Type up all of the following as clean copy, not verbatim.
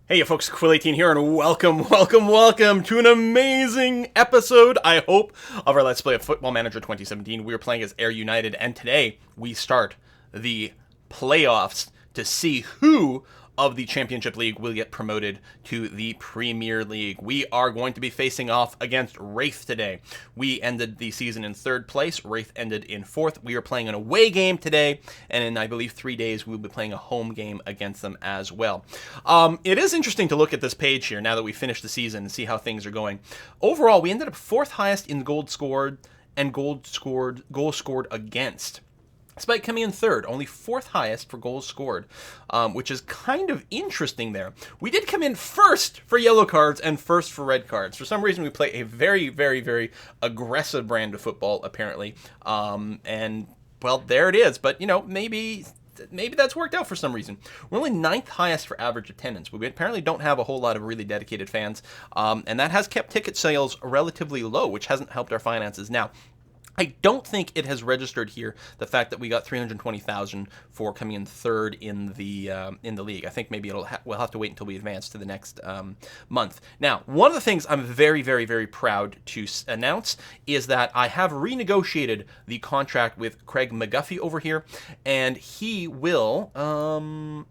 Hey, you folks, Quill18 here, and welcome to an amazing episode, I hope, of our Let's Play of Football Manager 2017. We are playing as Ayr United, and today we start the playoffs to see who of the Championship League will get promoted to the Premier League. We are going to be facing off against Wraith today. We ended the season in third place. Wraith ended in fourth. We are playing an away game today, and in, I believe, 3 days, we'll be playing a home game against them as well. It is interesting to look at this page here now that we finished the season and see how things are going. Overall, we ended up fourth highest in goals scored and goals scored against, despite coming in third, only fourth highest for goals scored, which is kind of interesting there. We did come in first for yellow cards and first for red cards. For some reason, we play a very, very, very aggressive brand of football, apparently. And, well, there it is. But, you know, maybe that's worked out for some reason. We're only ninth highest for average attendance. We apparently don't have a whole lot of really dedicated fans, and that has kept ticket sales relatively low, which hasn't helped our finances. Now, I don't think it has registered here the fact that we got 320,000 for coming in third in the league. I think maybe we'll have to wait until we advance to the next month. Now, one of the things I'm very, very, very proud to announce is that I have renegotiated the contract with Craig McGuffey over here, and he will.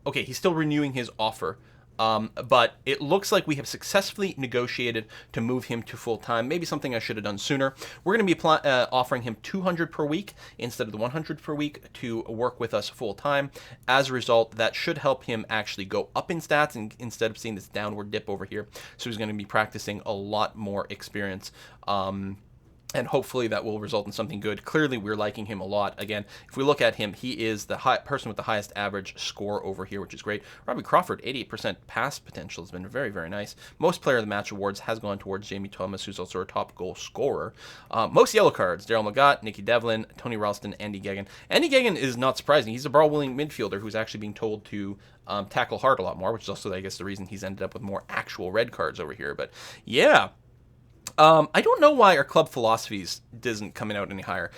Okay, he's still renewing his offer. But it looks like we have successfully negotiated to move him to full-time. Maybe something I should have done sooner. We're going to be offering him $200 per week instead of the $100 per week to work with us full-time. As a result, that should help him actually go up in stats instead of seeing this downward dip over here. So he's going to be practicing a lot more experience. And hopefully that will result in something good. Clearly, we're liking him a lot. Again, if we look at him, he is the person with the highest average score over here, which is great. Robbie Crawford, 88% pass potential, has been very, very nice. Most player of the match awards has gone towards Jamie Thomas, who's also our top goal scorer. Most yellow cards, Daryl McGott, Nicky Devlin, Tony Ralston, Andy Geoghegan. Andy Geoghegan is not surprising. He's a ball-willing midfielder who's actually being told to tackle hard a lot more, which is also, I guess, the reason he's ended up with more actual red cards over here. But, yeah. I don't know why our club philosophies isn't coming out any higher.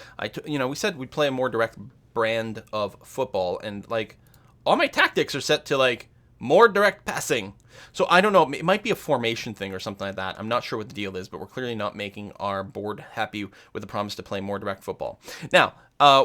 We said we'd play a more direct brand of football, and like all my tactics are set to like more direct passing. So I don't know. It might be a formation thing or something like that. I'm not sure what the deal is, but we're clearly not making our board happy with the promise to play more direct football. Now,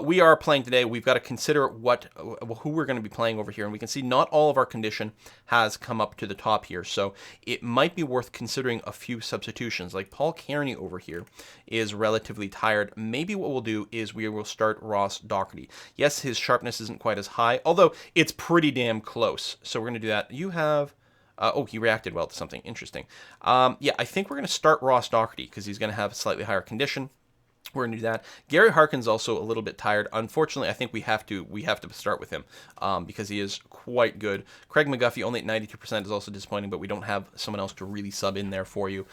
we are playing today. We've got to consider who we're going to be playing over here, and we can see not all of our condition has come up to the top here. So it might be worth considering a few substitutions. Like Paul Kearney over here is relatively tired. Maybe what we'll do is we will start Ross Doherty. Yes, his sharpness isn't quite as high, although it's pretty damn close. So we're going to do that. You have... he reacted well to something interesting. Yeah, I think we're going to start Ross Doherty because he's going to have a slightly higher condition. We're going to do that. Gary Harkin's also a little bit tired. Unfortunately, I think we have to start with him because he is quite good. Craig McGuffey, only at 92%, is also disappointing, but we don't have someone else to really sub in there for you,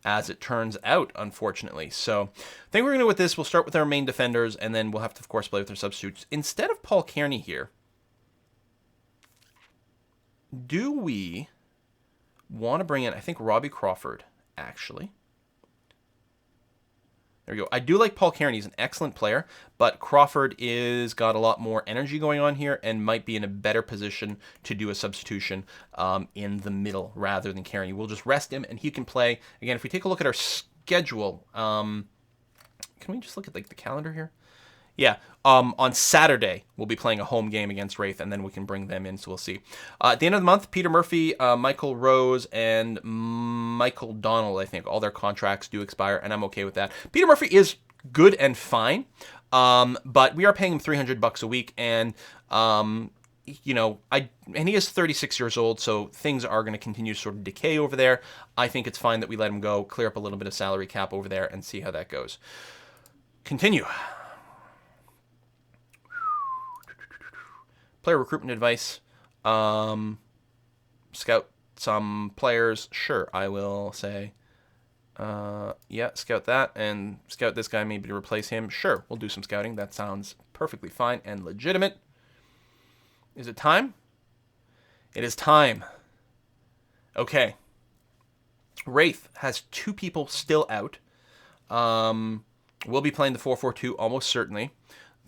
as it turns out, unfortunately. So I think we're going to do with this. We'll start with our main defenders, and then we'll have to, of course, play with our substitutes. Instead of Paul Kearney here, do we want to bring in, I think, Robbie Crawford, actually. There we go. I do like Paul Kearney. He's an excellent player, but Crawford is got a lot more energy going on here and might be in a better position to do a substitution in the middle rather than Kearney. We'll just rest him, and he can play. Again, if we take a look at our schedule, can we just look at like the calendar here? Yeah, on Saturday, we'll be playing a home game against Wraith, and then we can bring them in, so we'll see. At the end of the month, Peter Murphy, Michael Rose, and Michael Donald, I think, all their contracts do expire, and I'm okay with that. Peter Murphy is good and fine, but we are paying him $300 a week, and... and he is 36 years old, so things are going to continue to sort of decay over there. I think it's fine that we let him go, clear up a little bit of salary cap over there, and see how that goes. Continue. Player recruitment advice. Scout some players. Sure, I will say, yeah, scout that, and scout this guy maybe to replace him. Sure, we'll do some scouting. That sounds perfectly fine and legitimate. Is it time? It is time. Okay. Wraith has 2 people still out. We'll be playing the 4-4-2 almost certainly.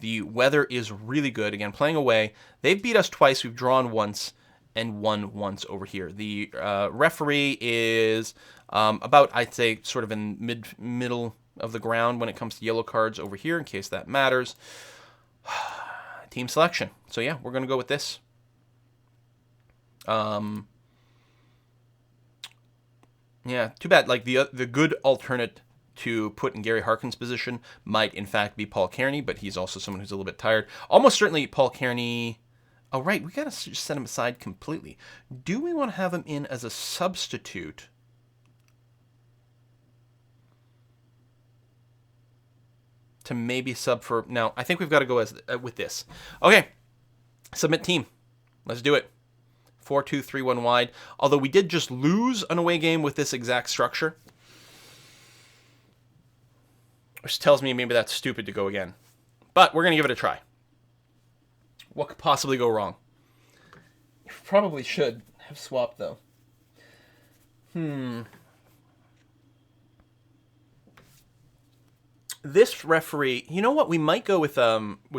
The weather is really good. Again, playing away. They've beat us twice. We've drawn once. and won once over here. The referee is about, I'd say, sort of in middle of the ground when it comes to yellow cards over here, in case that matters. Team selection. So yeah, we're going to go with this. Yeah, too bad. Like the good alternate to put in Gary Harkin's position might in fact be Paul Kearney, but he's also someone who's a little bit tired. Almost certainly Paul Kearney. Oh right, we gotta just set him aside completely. Do we want to have him in as a substitute? To maybe sub for... No, I think we've got to go as with this. Okay, submit team. Let's do it. 4-2-3-1 wide. Although we did just lose an away game with this exact structure. Which tells me maybe that's stupid to go again. But we're going to give it a try. What could possibly go wrong? You probably should have swapped, though. This referee, you know what? We might go with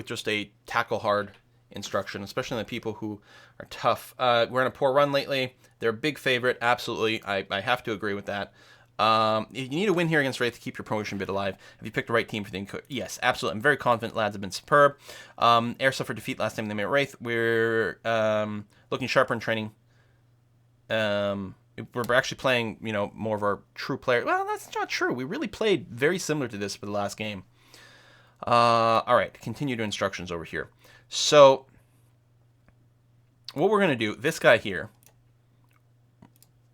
just a tackle hard instruction, especially on the people who are tough. We're in a poor run lately. They're a big favorite, absolutely. I have to agree with that. You need a win here against Wraith to keep your promotion bid alive. Have you picked the right team for the Yes, absolutely. I'm very confident. Lads have been superb. Air suffered defeat last time they met Wraith. We're looking sharper in training. We're actually playing, more of our true player. Well, that's not true. We really played very similar to this for the last game. All right, continue to instructions over here. So, what we're going to do, this guy here,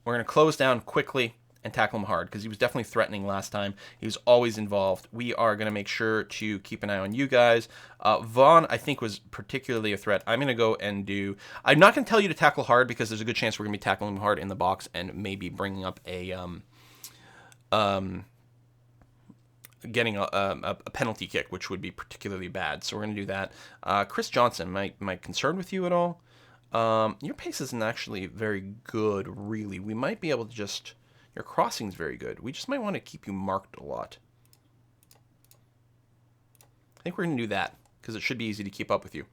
we're going to close down quickly and tackle him hard, because he was definitely threatening last time. He was always involved. We are going to make sure to keep an eye on you guys. Vaughn, I think, was particularly a threat. I'm going to go and do... I'm not going to tell you to tackle hard, because there's a good chance we're going to be tackling him hard in the box and maybe bringing up a... getting a penalty kick, which would be particularly bad. So we're going to do that. Chris Johnson, am I concerned with you at all? Your pace isn't actually very good, really. We might be able to just... Your crossing's very good. We just might want to keep you marked a lot. I think we're going to do that, because it should be easy to keep up with you.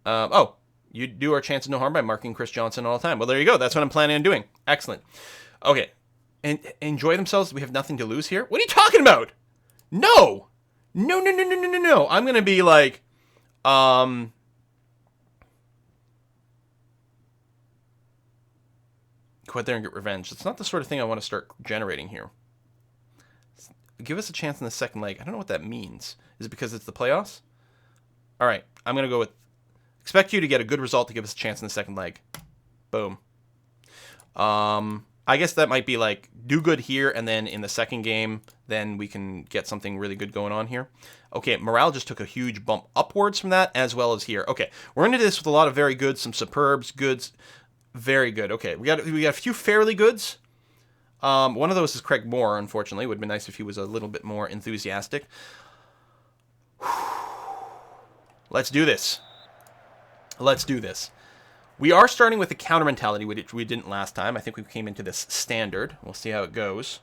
Oh, you do our chance of no harm by marking Chris Johnson all the time. Well, there you go. That's what I'm planning on doing. Excellent. Okay. And enjoy themselves. We have nothing to lose here. What are you talking about? No! No. I'm going to be like, go out there and get revenge. It's not the sort of thing I want to start generating here. Give us a chance in the second leg. I don't know what that means. Is it because it's the playoffs? All right, I'm going to go with... Expect you to get a good result to give us a chance in the second leg. Boom. I guess that might be like, do good here, and then in the second game, then we can get something really good going on here. Okay, morale just took a huge bump upwards from that, as well as here. Okay, we're into this with a lot of very good, some superbs, goods... Very good. Okay, we got a few fairly goods. One of those is Craig Moore, unfortunately. It would have been nice if he was a little bit more enthusiastic. Let's do this. Let's do this. We are starting with the counter mentality, which we didn't last time. I think we came into this standard. We'll see how it goes.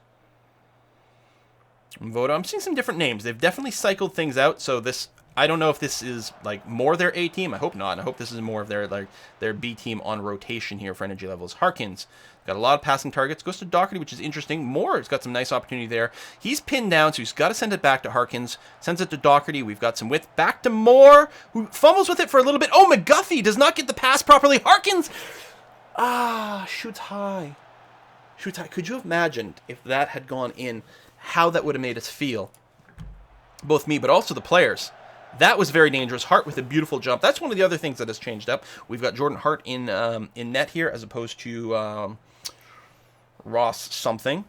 Voto. I'm seeing some different names. They've definitely cycled things out, so this... I don't know if this is like more their A team. I hope not. I hope this is more of their B team on rotation here for energy levels. Harkins got a lot of passing targets. Goes to Doherty, which is interesting. Moore's got some nice opportunity there. He's pinned down, so he's got to send it back to Harkins. Sends it to Doherty. We've got some width. Back to Moore, who fumbles with it for a little bit. Oh, McGuffey does not get the pass properly. Harkins, shoots high. Shoots high. Could you have imagined if that had gone in, how that would have made us feel? Both me, but also the players. That was very dangerous. Hart with a beautiful jump. That's one of the other things that has changed up. We've got Jordan Hart in net here, as opposed to Ross something.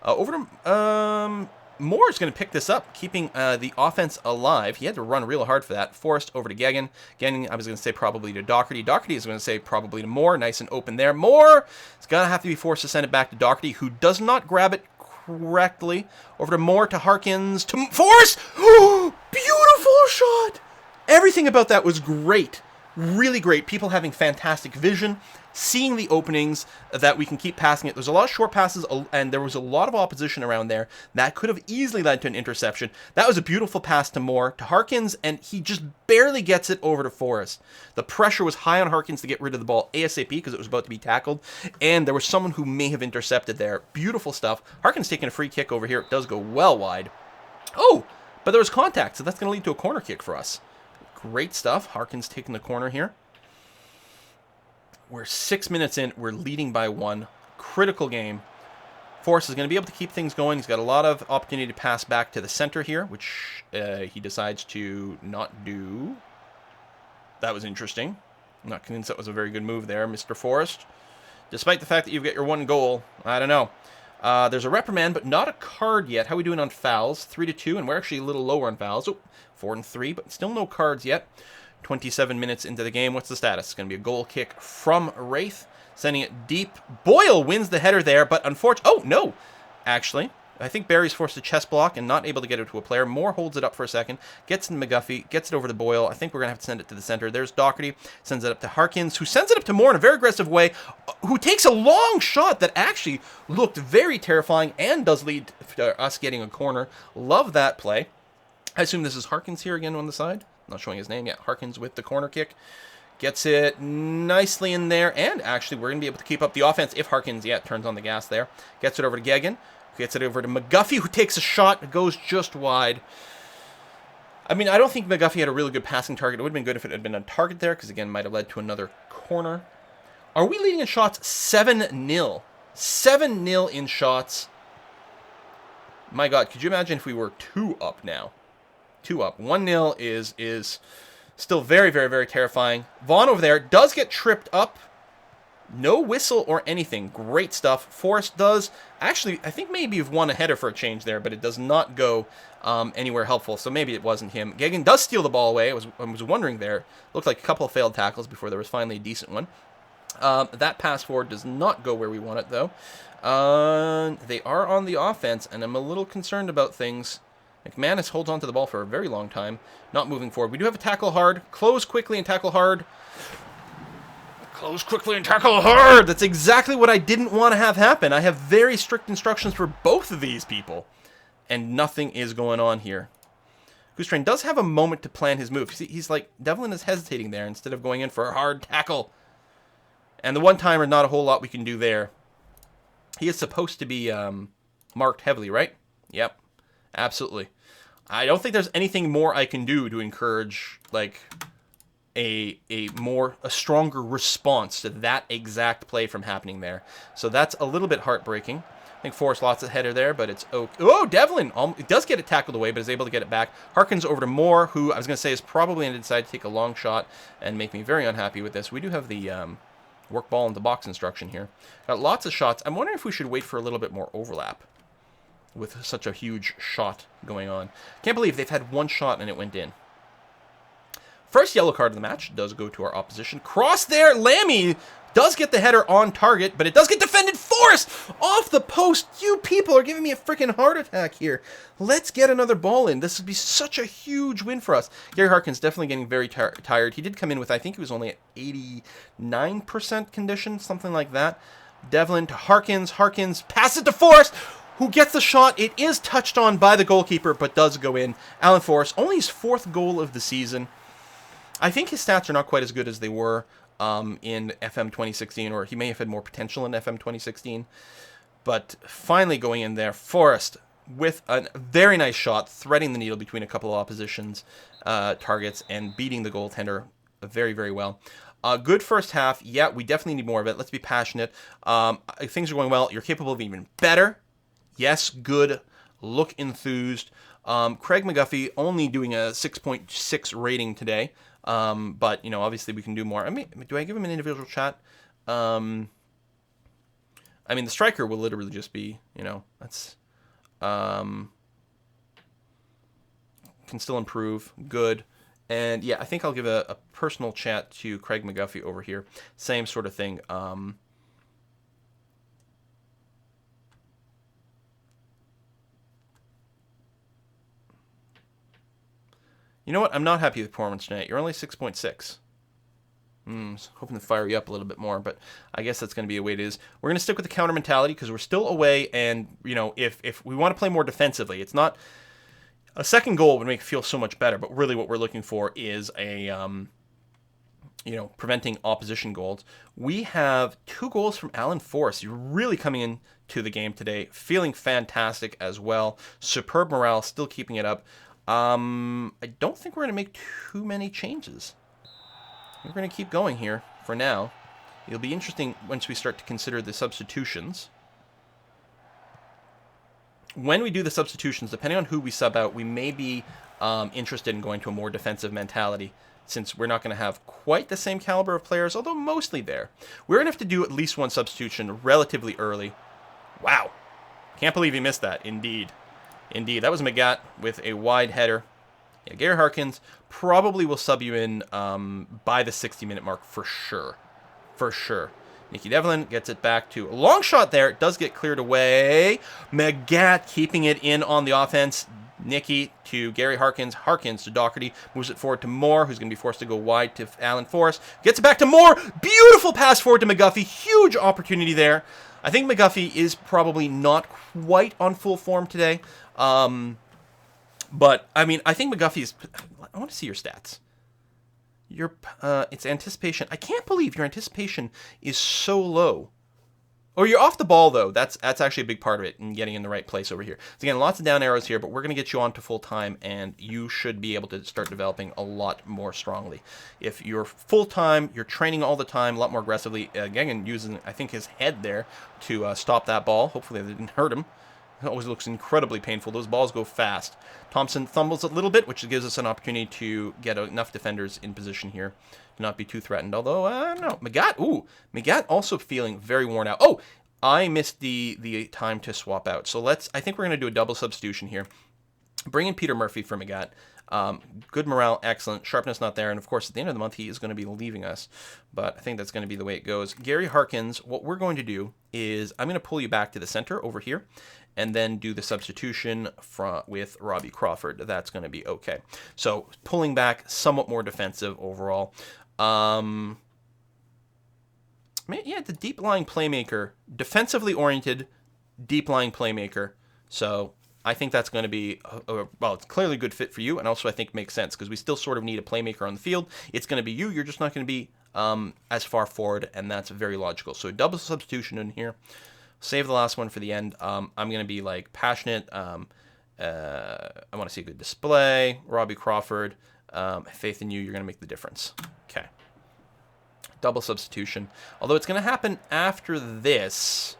Over to Moore's going to pick this up, keeping the offense alive. He had to run real hard for that. Forrest over to Gegan. Gegan, I was going to say probably to Doherty. Doherty is going to say probably to Moore. Nice and open there. Moore is going to have to be forced to send it back to Doherty, who does not grab it correctly. Over to Moore, to Harkins, to Forrest. Beautiful shot. Everything about that was great. really great. People having fantastic vision, seeing the openings that we can keep passing it. There's a lot of short passes, and there was a lot of opposition around there that could have easily led to an interception. That was a beautiful pass to Moore, to Harkins, and he just barely gets it over to Forrest. The pressure was high on Harkins to get rid of the ball ASAP because it was about to be tackled, and there was someone who may have intercepted there. Beautiful stuff. Harkins taking a free kick over here. It does go well wide. Oh, but there was contact, so that's going to lead to a corner kick for us. Great stuff. Harkins taking the corner here. We're 6 minutes in. We're leading by 1. Critical game. Forrest is going to be able to keep things going. He's got a lot of opportunity to pass back to the center here, which he decides to not do. That was interesting. I'm not convinced that was a very good move there, Mr. Forrest. Despite the fact that you've got your 1 goal, I don't know. There's a reprimand, but not a card yet. How are we doing on fouls? 3-2, and we're actually a little lower on fouls. Oh, 4-3, but still no cards yet. 27 minutes into the game. What's the status? It's going to be a goal kick from Wraith, sending it deep. Boyle wins the header there, but unfortunately... Oh, no! Actually, I think Barry's forced a chest block and not able to get it to a player. Moore holds it up for a second, gets in McGuffey, gets it over to Boyle. I think we're going to have to send it to the center. There's Doherty, sends it up to Harkins, who sends it up to Moore in a very aggressive way, who takes a long shot that actually looked very terrifying and does lead to us getting a corner. Love that play. I assume this is Harkins here again on the side. I'm not showing his name yet. Harkins with the corner kick. Gets it nicely in there. And actually, we're going to be able to keep up the offense if Harkins, turns on the gas there. Gets it over to Geoghegan. Gets it over to McGuffey, who takes a shot. It goes just wide. I mean, I don't think McGuffey had a really good passing target. It would have been good if it had been on target there, because, again, might have led to another corner. Are we leading in shots? 7-0. 7-0 in shots. My God, could you imagine if we were 2 up now? 2 up. 1-0 is still very, very, very terrifying. Vaughn over there does get tripped up. No whistle or anything. Great stuff. Forrest does. Actually, I think maybe you've won a header for a change there, but it does not go anywhere helpful, so maybe it wasn't him. Geoghegan does steal the ball away. I was wondering there. Looked like a couple of failed tackles before there was finally a decent one. That pass forward does not go where we want it, though. They are on the offense, and I'm a little concerned about things. McManus holds on to the ball for a very long time, not moving forward. We do have a tackle hard. Close quickly and tackle hard. Close quickly and tackle hard! That's exactly what I didn't want to have happen. I have very strict instructions for both of these people. And nothing is going on here. Goosetrain does have a moment to plan his move. See, he's like, Devlin is hesitating there instead of going in for a hard tackle. And the one-timer, not a whole lot we can do there. He is supposed to be marked heavily, right? Yep. Absolutely. I don't think there's anything more I can do to encourage, like, a stronger response to that exact play from happening there. So that's a little bit heartbreaking. I think Forrest lost a header there, but it's okay. Oh, Devlin! It does get it tackled away, but is able to get it back. Harkins over to Moore, who I was going to say is probably going to decide to take a long shot and make me very unhappy with this. We do have the work ball in the box instruction here. Got lots of shots. I'm wondering if we should wait for a little bit more overlap with such a huge shot going on. Can't believe they've had one shot and it went in. First yellow card of the match does go to our opposition. Cross there. Lammy does get the header on target, but it does get defended. Forrest off the post. You people are giving me a freaking heart attack here. Let's get another ball in. This would be such a huge win for us. Gary Harkins definitely getting very tired. He did come in with, I think he was only at 89% condition, something like that. Devlin to Harkins. Harkins passes it to Forrest, who gets the shot. It is touched on by the goalkeeper, but does go in. Alan Forrest, only his 4th goal of the season. I think his stats are not quite as good as they were in FM 2016, or he may have had more potential in FM 2016. But finally going in there, Forrest with a very nice shot, threading the needle between a couple of opposition's targets and beating the goaltender very, very well. Good first half. Yeah, we definitely need more of it. Let's be passionate. Things are going well. You're capable of even better. Yes, good. Look enthused. Craig McGuffey only doing a 6.6 rating today. But, you know, obviously we can do more. I mean, do I give him an individual chat? I mean, the striker will literally just be, you know, that's, can still improve. Good. And yeah, I think I'll give a personal chat to Craig McGuffey over here. Same sort of thing. You know what? I'm not happy with performance tonight. You're only 6.6. Hoping to fire you up a little bit more, but I guess that's going to be the way it is. We're going to stick with the counter mentality because we're still away, and, you know, if we want to play more defensively, it's not... A second goal would make it feel so much better, but really what we're looking for is a, you know, preventing opposition goals. We have 2 goals from Alan Forrest. You're really coming into the game today, feeling fantastic as well. Superb morale, still keeping it up. I don't think we're going to make too many changes. We're going to keep going here for now. It'll be interesting once we start to consider the substitutions. When we do the substitutions, depending on who we sub out, we may be interested in going to a more defensive mentality, since we're not going to have quite the same caliber of players, although mostly there. We're going to have to do at least one substitution relatively early. Wow. Can't believe he missed that. Indeed. Indeed. That was Magat with a wide header. Yeah, Gary Harkins probably will sub you in by the 60-minute mark for sure. For sure. Nicky Devlin gets it back to a long shot there. It does get cleared away. Magat keeping it in on the offense. Nicky to Gary Harkins. Harkins to Doherty. Moves it forward to Moore, who's going to be forced to go wide to Alan Forrest. Gets it back to Moore. Beautiful pass forward to McGuffey. Huge opportunity there. I think McGuffey is probably not quite on full form today. But, I mean, I think McGuffey's... I want to see your stats. It's anticipation. I can't believe your anticipation is so low. Or you're off the ball, though. That's actually a big part of it in getting in the right place over here. So again, lots of down arrows here, but we're going to get you on to full time, and you should be able to start developing a lot more strongly. If you're full time, you're training all the time, a lot more aggressively. Again, using, I think, his head there to stop that ball. Hopefully that didn't hurt him. It always looks incredibly painful. Those balls go fast. Thompson fumbles a little bit, which gives us an opportunity to get enough defenders in position here to not be too threatened. Although, I don't know. Magat also feeling very worn out. Oh, I missed the time to swap out. So I think we're going to do a double substitution here. Bring in Peter Murphy for Magat. Good morale, excellent. Sharpness not there. And, of course, at the end of the month, he is going to be leaving us. But I think that's going to be the way it goes. Gary Harkins, what we're going to do is I'm going to pull you back to the center over here and then do the substitution with Robbie Crawford. That's going to be okay. So pulling back, somewhat more defensive overall. Yeah, the deep-lying playmaker, defensively oriented, deep-lying playmaker. So I think that's going to be, well, it's clearly a good fit for you, and also I think makes sense because we still sort of need a playmaker on the field. It's going to be you. You're just not going to be as far forward, and that's very logical. So double substitution in here. Save the last one for the end. I'm going to be, like, passionate. I want to see a good display. Robbie Crawford. Faith in you. You're going to make the difference. Okay. Double substitution. Although it's going to happen after this.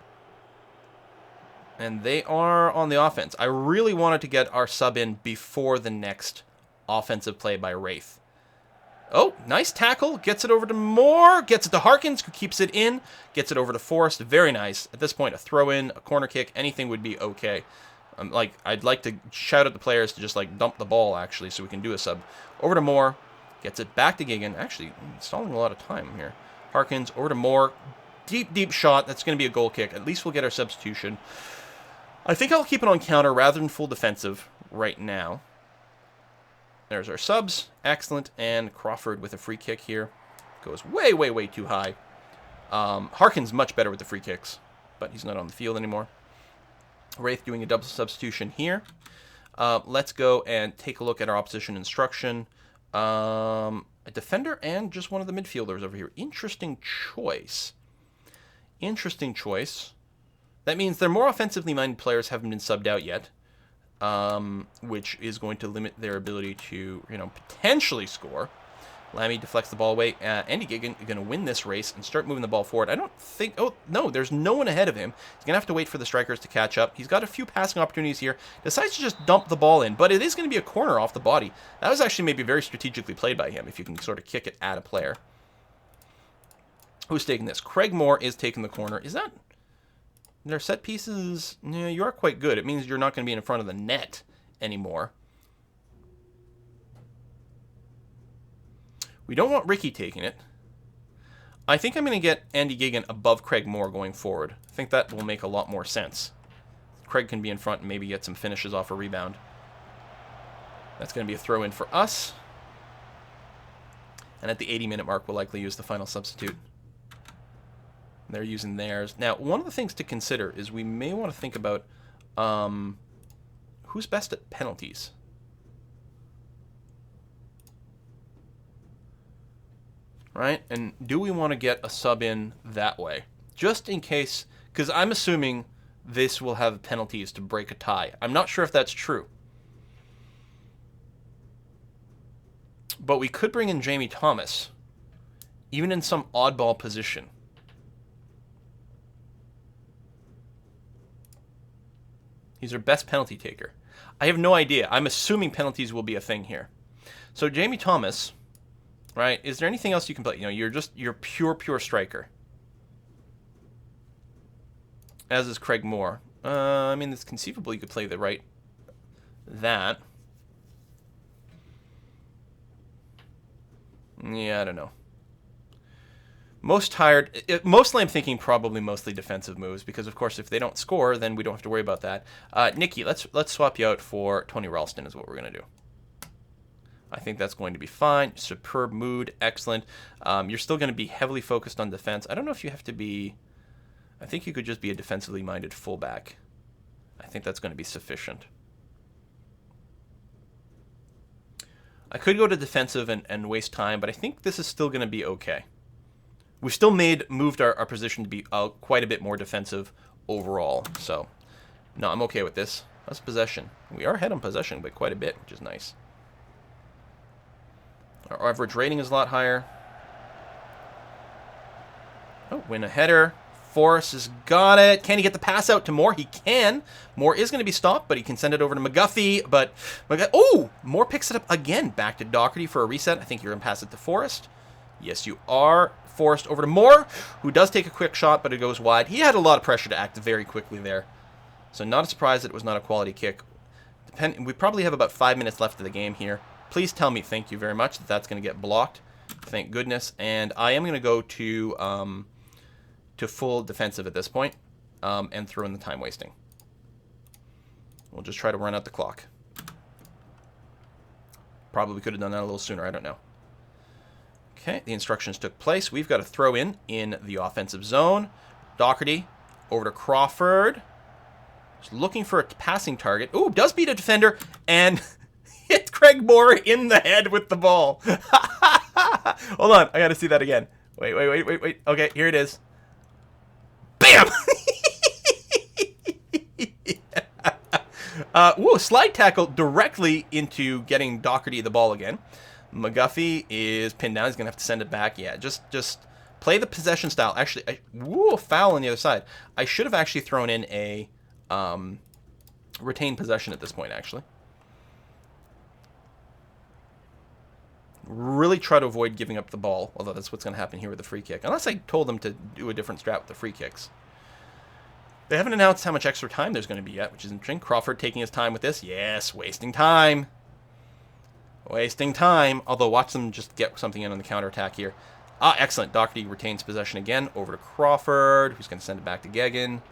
And they are on the offense. I really wanted to get our sub in before the next offensive play by Wraith. Oh, nice tackle. Gets it over to Moore. Gets it to Harkins, who keeps it in. Gets it over to Forrest. Very nice. At this point, a throw-in, a corner kick, anything would be okay. I'd like to shout at the players to just, like, dump the ball, actually, so we can do a sub. Over to Moore. Gets it back to Gigan. Actually, stalling a lot of time here. Harkins, over to Moore. Deep, deep shot. That's going to be a goal kick. At least we'll get our substitution. I think I'll keep it on counter rather than full defensive right now. There's our subs. Excellent. And Crawford with a free kick here. Goes way, way, way too high. Harkins much better with the free kicks, but he's not on the field anymore. Wraith doing a double substitution here. Let's go and take a look at our opposition instruction. A defender and just one of the midfielders over here. Interesting choice. Interesting choice. That means their more offensively minded players haven't been subbed out yet. Which is going to limit their ability to, potentially score. Lammy deflects the ball away. Andy Gigan is going to win this race and start moving the ball forward. I don't think... Oh, no, there's no one ahead of him. He's going to have to wait for the strikers to catch up. He's got a few passing opportunities here. Decides to just dump the ball in, but it is going to be a corner off the body. That was actually maybe very strategically played by him, if you can sort of kick it at a player. Who's taking this? Craig Moore is taking the corner. Is that... Their set pieces, yeah, you are quite good. It means you're not going to be in front of the net anymore. We don't want Ricky taking it. I think I'm going to get Andy Gigan above Craig Moore going forward. I think that will make a lot more sense. Craig can be in front and maybe get some finishes off a rebound. That's going to be a throw-in for us. And at the 80-minute mark, we'll likely use the final substitute. They're using theirs. Now, one of the things to consider is we may want to think about who's best at penalties. Right? And do we want to get a sub in that way? Just in case, because I'm assuming this will have penalties to break a tie. I'm not sure if that's true. But we could bring in Jamie Thomas, even in some oddball position. He's our best penalty taker. I have no idea. I'm assuming penalties will be a thing here. So Jamie Thomas, right? Is there anything else you can play? You know, you're pure striker. As is Craig Moore. I mean, it's conceivable you could play that. Yeah, I don't know. Most tired. Mostly I'm thinking probably mostly defensive moves because, of course, if they don't score, then we don't have to worry about that. Nikki, let's swap you out for Tony Ralston is what we're going to do. I think that's going to be fine. Superb mood. Excellent. You're still going to be heavily focused on defense. I don't know if you have to be... I think you could just be a defensively minded fullback. I think that's going to be sufficient. I could go to defensive and waste time, but I think this is still going to be okay. We've still moved our position to be quite a bit more defensive overall. So, no, I'm okay with this. That's possession. We are ahead on possession, but quite a bit, which is nice. Our average rating is a lot higher. Oh, win a header. Forrest has got it. Can he get the pass out to Moore? He can. Moore is going to be stopped, but he can send it over to McGuffey. But oh, Moore picks it up again. Back to Doherty for a reset. I think you're going to pass it to Forrest. Yes, you are. Forrest over to Moore, who does take a quick shot, but it goes wide. He had a lot of pressure to act very quickly there. So not a surprise that it was not a quality kick. We probably have about 5 minutes left of the game here. Please tell me, thank you very much, that that's going to get blocked. Thank goodness. And I am going to go to full defensive at this point, and throw in the time wasting. We'll just try to run out the clock. Probably could have done that a little sooner, I don't know. Okay, the instructions took place. We've got to throw in the offensive zone. Doherty over to Crawford. Just looking for a passing target. Ooh, does beat a defender and hit Craig Moore in the head with the ball. Hold on, I got to see that again. Wait. Okay, here it is. Bam! Whoa, slide tackle directly into getting Doherty the ball again. McGuffey is pinned down. He's going to have to send it back. Yeah, just play the possession style. Actually, foul on the other side. I should have actually thrown in a retained possession at this point, actually. Really try to avoid giving up the ball, although that's what's going to happen here with the free kick. Unless I told them to do a different strat with the free kicks. They haven't announced how much extra time there's going to be yet, which is interesting. Crawford taking his time with this. Yes, wasting time. Wasting time. Although, watch them just get something in on the counterattack here. Ah, excellent. Doherty retains possession again. Over to Crawford, who's going to send it back to Geoghegan.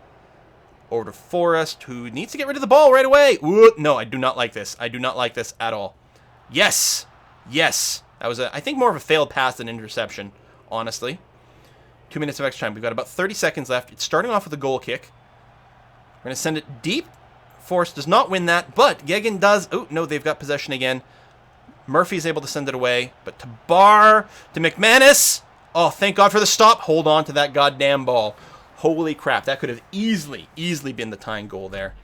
Over to Forrest, who needs to get rid of the ball right away. Ooh, no, I do not like this. I do not like this at all. Yes. Yes. That was, I think, more of a failed pass than interception, honestly. 2 minutes of extra time. We've got about 30 seconds left. It's starting off with a goal kick. We're going to send it deep. Forrest does not win that, but Geoghegan does. Oh, no, they've got possession again. Murphy's able to send it away, but to Barr, to McManus. Oh, thank God for the stop. Hold on to that goddamn ball. Holy crap, that could have easily been the tying goal there.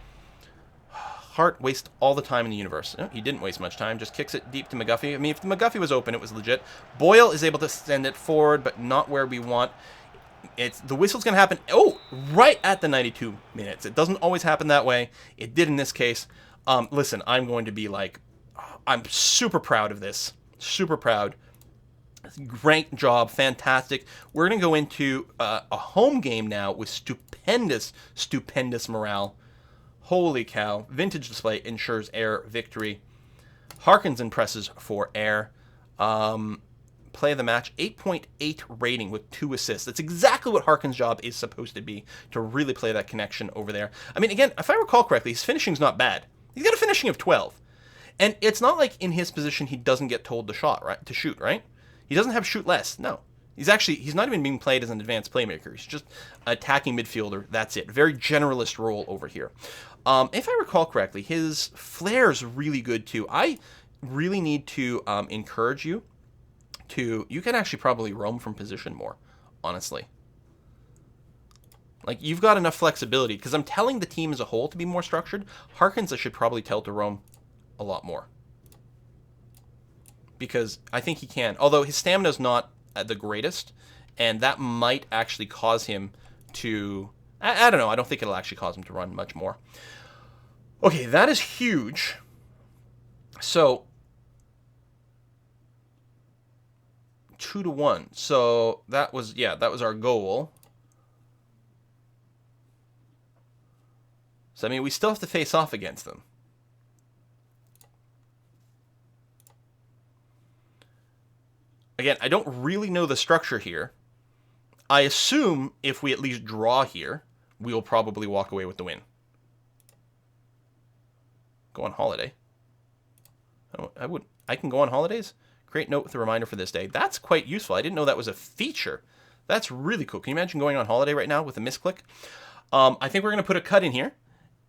Hart wastes all the time in the universe. No, he didn't waste much time, just kicks it deep to McGuffey. I mean, if the McGuffey was open, it was legit. Boyle is able to send it forward, but not where we want. The whistle's going to happen, right at the 92 minutes. It doesn't always happen that way. It did in this case. Listen, I'm going to be like, I'm super proud of this. Super proud. Great job. Fantastic. We're going to go into a home game now with stupendous morale. Holy cow. Vintage display ensures Ayr victory. Harkins impresses for Ayr. Play of the match, 8.8 rating with 2 assists. That's exactly what Harkins' job is supposed to be, to really play that connection over there. I mean, again, if I recall correctly, his finishing's not bad. He's got a finishing of 12. And it's not like in his position he doesn't get told to shoot, right? He doesn't have shoot less. No. He's not even being played as an advanced playmaker. He's just attacking midfielder. That's it. Very generalist role over here. If I recall correctly, his flair's really good too. I really need to encourage you to... You can actually probably roam from position more, honestly. Like, you've got enough flexibility, because I'm telling the team as a whole to be more structured. Harkins, I should probably tell to roam a lot more. Because I think he can. Although his stamina's not at the greatest, and that might actually cause him to... I don't know. I don't think it'll actually cause him to run much more. Okay, that is huge. So, 2-1. So, that was our goal. So, I mean, we still have to face off against them. Again, I don't really know the structure here. I assume if we at least draw here, we'll probably walk away with the win. Go on holiday. Oh, I can go on holidays? Create note with a reminder for this day. That's quite useful. I didn't know that was a feature. That's really cool. Can you imagine going on holiday right now with a misclick? I think we're going to put a cut in here.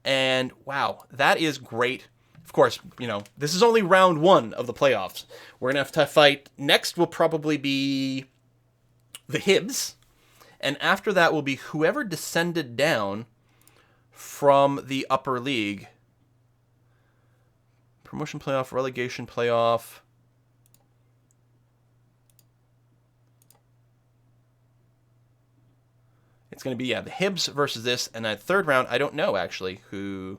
And wow, that is great. Of course, you know, this is only round 1 of the playoffs. We're going to have to fight. Next will probably be the Hibs. And after that will be whoever descended down from the upper league. Promotion playoff, relegation playoff. It's going to be, the Hibs versus this. And that third round, I don't know, actually, who...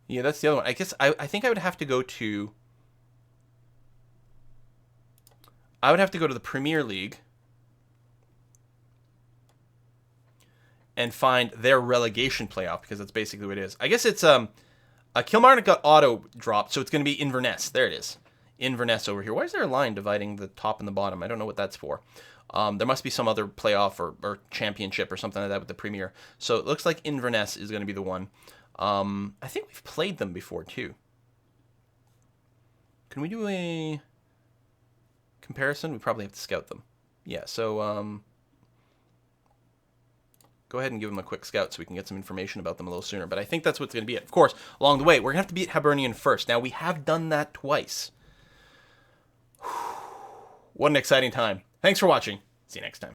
Yeah, that's the other one. I guess I think I would have to go to... I would have to go to the Premier League and find their relegation playoff, because that's basically what it is. I guess it's Kilmarnock got auto dropped, so it's going to be Inverness. There it is. Inverness over here. Why is there a line dividing the top and the bottom? I don't know what that's for. There must be some other playoff or championship or something like that with the Premier. So it looks like Inverness is going to be the one. I think we've played them before, too. Can we do a comparison? We probably have to scout them. Yeah, so go ahead and give them a quick scout so we can get some information about them a little sooner. But I think that's what's going to be it. Of course, along the way, we're going to have to beat Hibernian first. Now, we have done that twice. What an exciting time. Thanks for watching. See you next time.